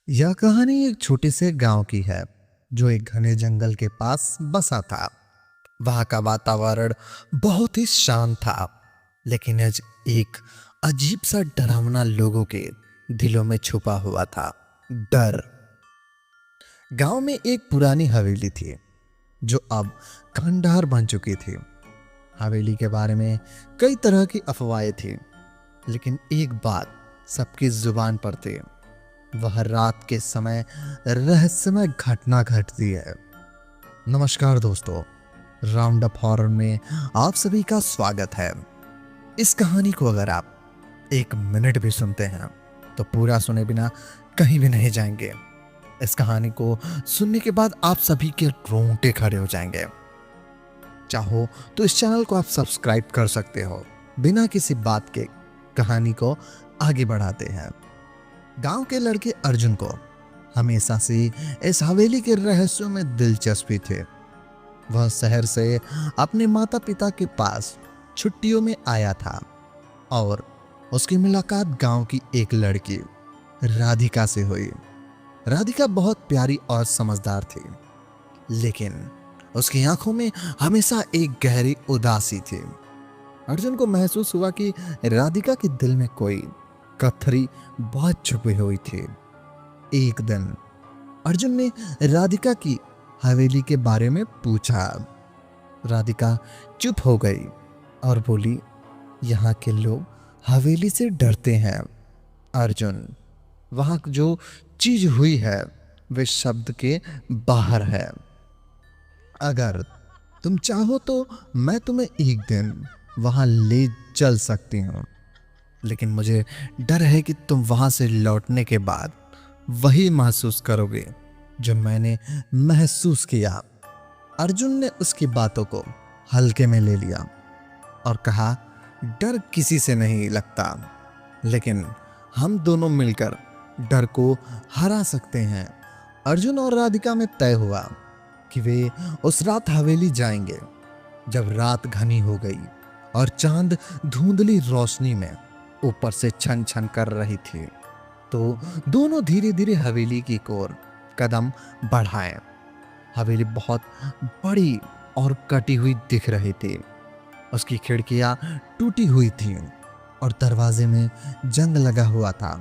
यह कहानी एक छोटे से गांव की है जो एक घने जंगल के पास बसा था। वहां का वातावरण बहुत ही शांत था, लेकिन आज एक अजीब सा डरावना लोगों के दिलों में छुपा हुआ था। डर। गांव में एक पुरानी हवेली थी जो अब खंडहर बन चुकी थी। हवेली के बारे में कई तरह की अफवाहें थी, लेकिन एक बात सबकी जुबान पर थी। वह रात के समय रहस्यमय घटना घटती है। नमस्कार दोस्तों, राउंड अप हॉरर में आप सभी का स्वागत है। इस कहानी को अगर आप एक मिनट भी सुनते हैं तो पूरा सुने बिना कहीं भी नहीं जाएंगे। इस कहानी को सुनने के बाद आप सभी के रोंगटे खड़े हो जाएंगे। चाहो तो इस चैनल को आप सब्सक्राइब कर सकते हो। बिना किसी बात के कहानी को आगे बढ़ाते हैं। गांव के लड़के अर्जुन को हमेशा से इस हवेली के रहस्यों में दिलचस्पी थी। वह शहर से अपने माता पिता के पास छुट्टियों में आया था और उसकी मुलाकात गांव की एक लड़की राधिका से हुई। राधिका बहुत प्यारी और समझदार थी, लेकिन उसकी आंखों में हमेशा एक गहरी उदासी थी। अर्जुन को महसूस हुआ कि राधिका के दिल में कोई कथरी बहुत छुपी हुई थी। एक दिन अर्जुन ने राधिका की हवेली के बारे में पूछा। राधिका चुप हो गई और बोली, यहाँ के लोग हवेली से डरते हैं अर्जुन। वहां जो चीज हुई है वे शब्द के बाहर है। अगर तुम चाहो तो मैं तुम्हें एक दिन वहां ले चल सकती हूँ, लेकिन मुझे डर है कि तुम वहां से लौटने के बाद वही महसूस करोगे जो मैंने महसूस किया। अर्जुन ने उसकी बातों को हल्के में ले लिया और कहा, डर किसी से नहीं लगता, लेकिन हम दोनों मिलकर डर को हरा सकते हैं। अर्जुन और राधिका में तय हुआ कि वे उस रात हवेली जाएंगे। जब रात घनी हो गई और चांद धुंधली रोशनी में ऊपर से छन छन कर रही थी, तो दोनों धीरे धीरे हवेली की ओर कदम बढ़ाए। हवेली बहुत बड़ी और कटी हुई दिख रही थी। उसकी खिड़कियां टूटी हुई थीं और दरवाजे में जंग लगा हुआ था।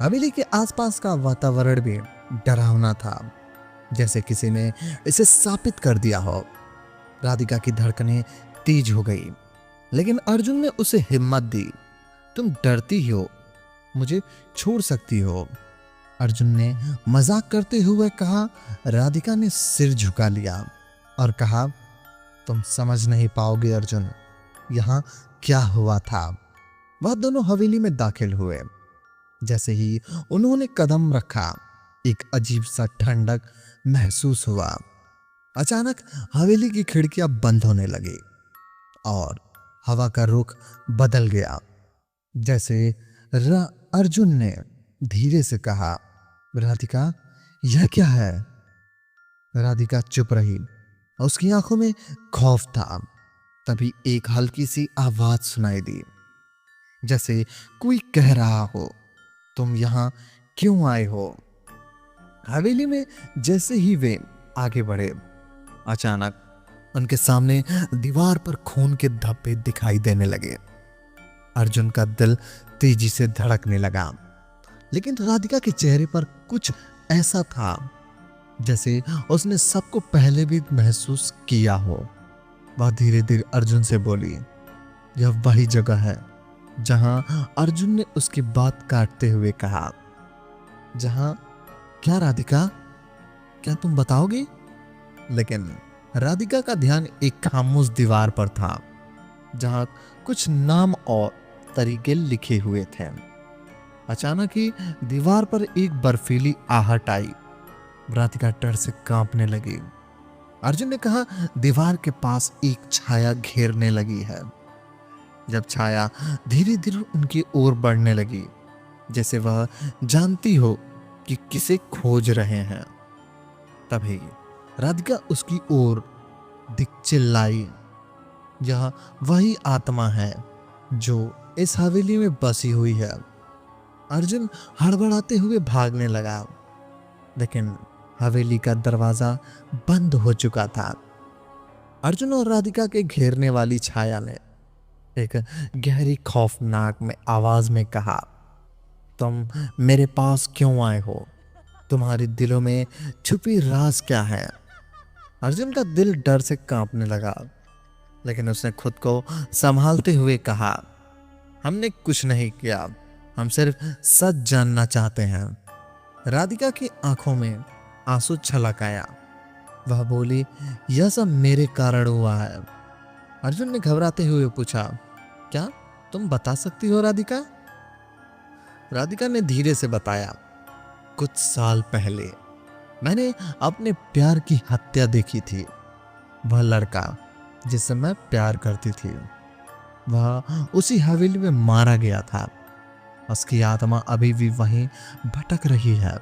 हवेली के आसपास का वातावरण भी डरावना था, जैसे किसी ने इसे स्थापित कर दिया हो। राधिका की धड़कनें तेज हो गई, लेकिन अर्जुन ने उसे हिम्मत दी। तुम डरती हो, मुझे छोड़ सकती हो, अर्जुन ने मजाक करते हुए कहा। राधिका ने सिर झुका लिया और कहा, तुम समझ नहीं पाओगे अर्जुन, यहाँ क्या हुआ था। वह दोनों हवेली में दाखिल हुए। जैसे ही उन्होंने कदम रखा, एक अजीब सा ठंडक महसूस हुआ। अचानक हवेली की खिड़कियां बंद होने लगी और हवा का रुख बदल गया। जैसे अर्जुन ने धीरे से कहा, राधिका यह क्या है। राधिका चुप रही, उसकी आंखों में खौफ था। तभी एक हल्की सी आवाज सुनाई दी, जैसे कोई कह रहा हो, तुम यहां क्यों आए हो। हवेली में जैसे ही वे आगे बढ़े, अचानक उनके सामने दीवार पर खून के धब्बे दिखाई देने लगे। अर्जुन का दिल तेजी से धड़कने लगा, लेकिन राधिका के चेहरे पर कुछ ऐसा था जैसे उसने सबको पहले भी महसूस किया हो। वह धीरे धीरे अर्जुन से बोली, यह वही जगह है जहां अर्जुन ने उसकी बात काटते हुए कहा, जहां क्या राधिका, क्या तुम बताओगी। लेकिन राधिका का ध्यान एक खामोश दीवार पर था, जहां कुछ नाम और तरीके लिखे हुए थे। अचानक ही दीवार पर एक बर्फीली आहट आई। राधिका डर से कांपने लगी। अर्जुन ने कहा, दीवार के पास एक छाया घेरने लगी है। जब छाया धीरे धीरे उनकी ओर बढ़ने लगी, जैसे वह जानती हो कि किसे खोज रहे हैं, तभी राधिका उसकी ओर दिख चिल्लाई, यह वही आत्मा है जो इस हवेली में बसी हुई है। अर्जुन हड़बड़ाते हुए भागने लगा। लेकिन हवेली का दरवाजा बंद हो चुका था। अर्जुन और राधिका के घेरने वाली छाया ने एक गहरी खौफनाक में आवाज में कहा, तुम मेरे पास क्यों आए हो? तुम्हारे दिलों में छुपी राज क्या है? अर्जुन का दिल डर से कांपने लगा, लेकिन उसने खुद को संभालते हुए कहा, हमने कुछ नहीं किया, हम सिर्फ सच जानना चाहते हैं। राधिका की आंखों में आंसू छलक आया। वह बोली, यह सब मेरे कारण हुआ है। अर्जुन ने घबराते हुए पूछा, क्या तुम बता सकती हो राधिका? राधिका ने धीरे से बताया, कुछ साल पहले मैंने अपने प्यार की हत्या देखी थी। वह लड़का जिससे मैं प्यार करती थी, वह उसी हवेली में मारा गया था। उसकी आत्मा अभी भी वहीं भटक रही है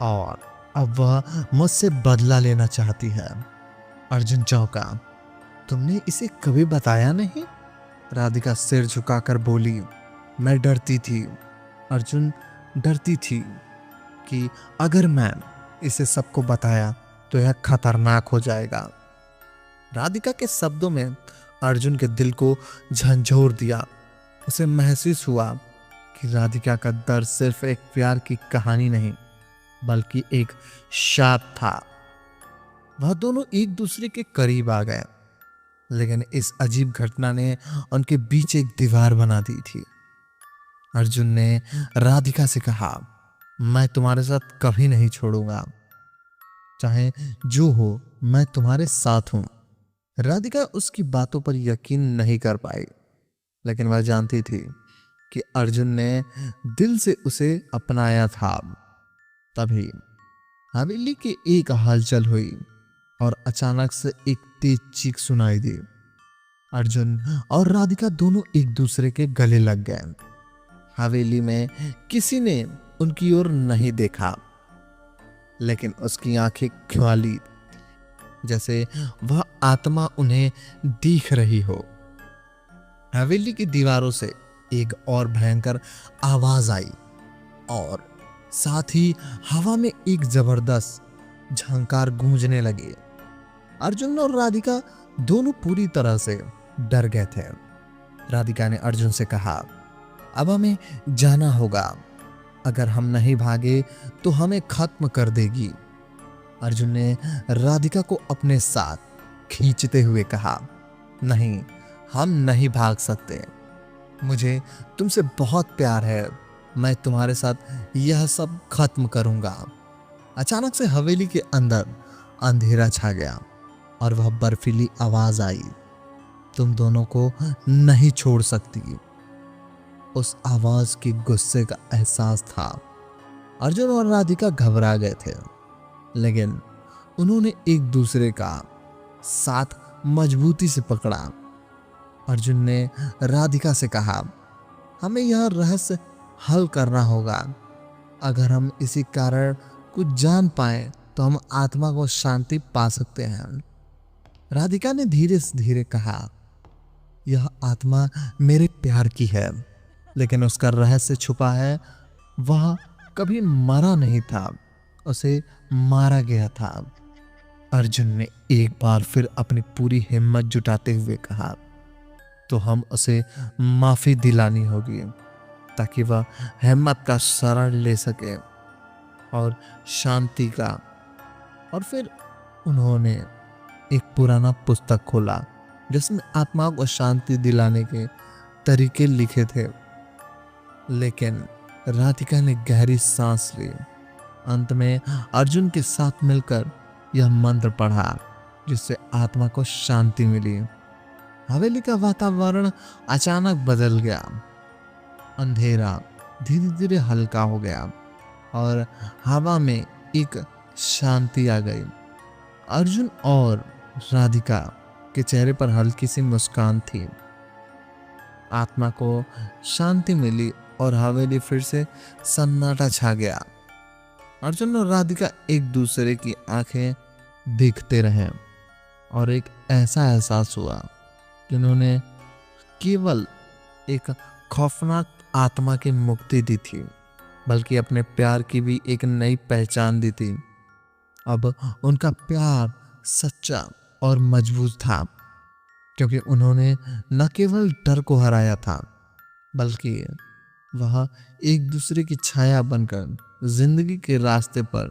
और अब वह मुझसे बदला लेना चाहती है। अर्जुन चौंका। तुमने इसे कभी बताया नहीं? राधिका सिर झुकाकर बोली, मैं डरती थी अर्जुन, डरती थी कि अगर मैं इसे सबको बताया तो यह खतरनाक हो जाएगा। राधिका के शब्दों में अर्जुन के दिल को झंझोर दिया। उसे महसूस हुआ कि राधिका का दर्द सिर्फ एक प्यार की कहानी नहीं, बल्कि एक शाप था। वह दोनों एक दूसरे के करीब आ गए, लेकिन इस अजीब घटना ने उनके बीच एक दीवार बना दी थी। अर्जुन ने राधिका से कहा, मैं तुम्हारे साथ कभी नहीं छोड़ूंगा, चाहे जो हो मैं तुम्हारे साथ हूं। राधिका उसकी बातों पर यकीन नहीं कर पाई, लेकिन वह जानती थी कि अर्जुन ने दिल से उसे अपनाया था। तभी हवेली की एक हलचल हुई और अचानक से एक तेज चीख सुनाई दी। अर्जुन और राधिका दोनों एक दूसरे के गले लग गए। हवेली में किसी ने उनकी ओर नहीं देखा, लेकिन उसकी आंखें ख्वाली, जैसे वह आत्मा उन्हें देख रही हो। हवेली की दीवारों से एक और भयंकर आवाज आई और साथ ही हवा में एक जबरदस्त झंकार गूंजने लगी। अर्जुन और राधिका दोनों पूरी तरह से डर गए थे। राधिका ने अर्जुन से कहा, अब हमें जाना होगा, अगर हम नहीं भागे तो हमें खत्म कर देगी। अर्जुन ने राधिका को अपने साथ खींचते हुए कहा, नहीं, हम नहीं भाग सकते। मुझे तुमसे बहुत प्यार है, मैं तुम्हारे साथ यह सब खत्म करूंगा। अचानक से हवेली के अंदर अंधेरा छा गया और वह बर्फीली आवाज आई, तुम दोनों को नहीं छोड़ सकती। उस आवाज की गुस्से का एहसास था। अर्जुन और राधिका घबरा गए थे, लेकिन उन्होंने एक दूसरे का साथ मजबूती से पकड़ा। अर्जुन ने राधिका से कहा, हमें यह रहस्य हल करना होगा। अगर हम इसी कारण कुछ जान पाए तो हम आत्मा को शांति पा सकते हैं। राधिका ने धीरे से धीरे कहा, यह आत्मा मेरे प्यार की है, लेकिन उसका रहस्य छुपा है। वह कभी मरा नहीं था, उसे मारा गया था। अर्जुन ने एक बार फिर अपनी पूरी हिम्मत जुटाते हुए कहा, तो हम उसे माफी दिलानी होगी ताकि वह हिम्मत का शरण ले सके और शांति का। और फिर उन्होंने एक पुराना पुस्तक खोला जिसमें आत्माओं को शांति दिलाने के तरीके लिखे थे। लेकिन राधिका ने गहरी सांस ली। अंत में अर्जुन के साथ मिलकर यह मंत्र पढ़ा, जिससे आत्मा को शांति मिली। हवेली का वातावरण अचानक बदल गया। अंधेरा धीरे धीरे हल्का हो गया और हवा में एक शांति आ गई। अर्जुन और राधिका के चेहरे पर हल्की सी मुस्कान थी। आत्मा को शांति मिली और हवेली फिर से सन्नाटा छा गया। अर्जुन और राधिका एक दूसरे की आंखें देखते रहे और एक ऐसा एहसास हुआ कि उन्होंने केवल एक खौफनाक आत्मा की मुक्ति दी थी। बल्कि अपने प्यार की भी एक नई पहचान दी थी। अब उनका प्यार सच्चा और मजबूत था, क्योंकि उन्होंने न केवल डर को हराया था, बल्कि वह एक दूसरे की छाया बनकर जिंदगी के रास्ते पर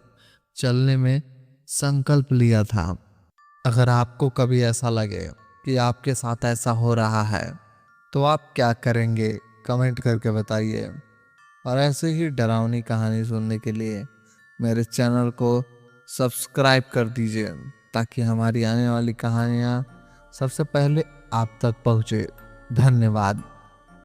चलने में संकल्प लिया था। अगर आपको कभी ऐसा लगे कि आपके साथ ऐसा हो रहा है, तो आप क्या करेंगे, कमेंट करके बताइए। और ऐसे ही डरावनी कहानी सुनने के लिए मेरे चैनल को सब्सक्राइब कर दीजिए, ताकि हमारी आने वाली कहानियाँ सबसे पहले आप तक पहुँचे। धन्यवाद।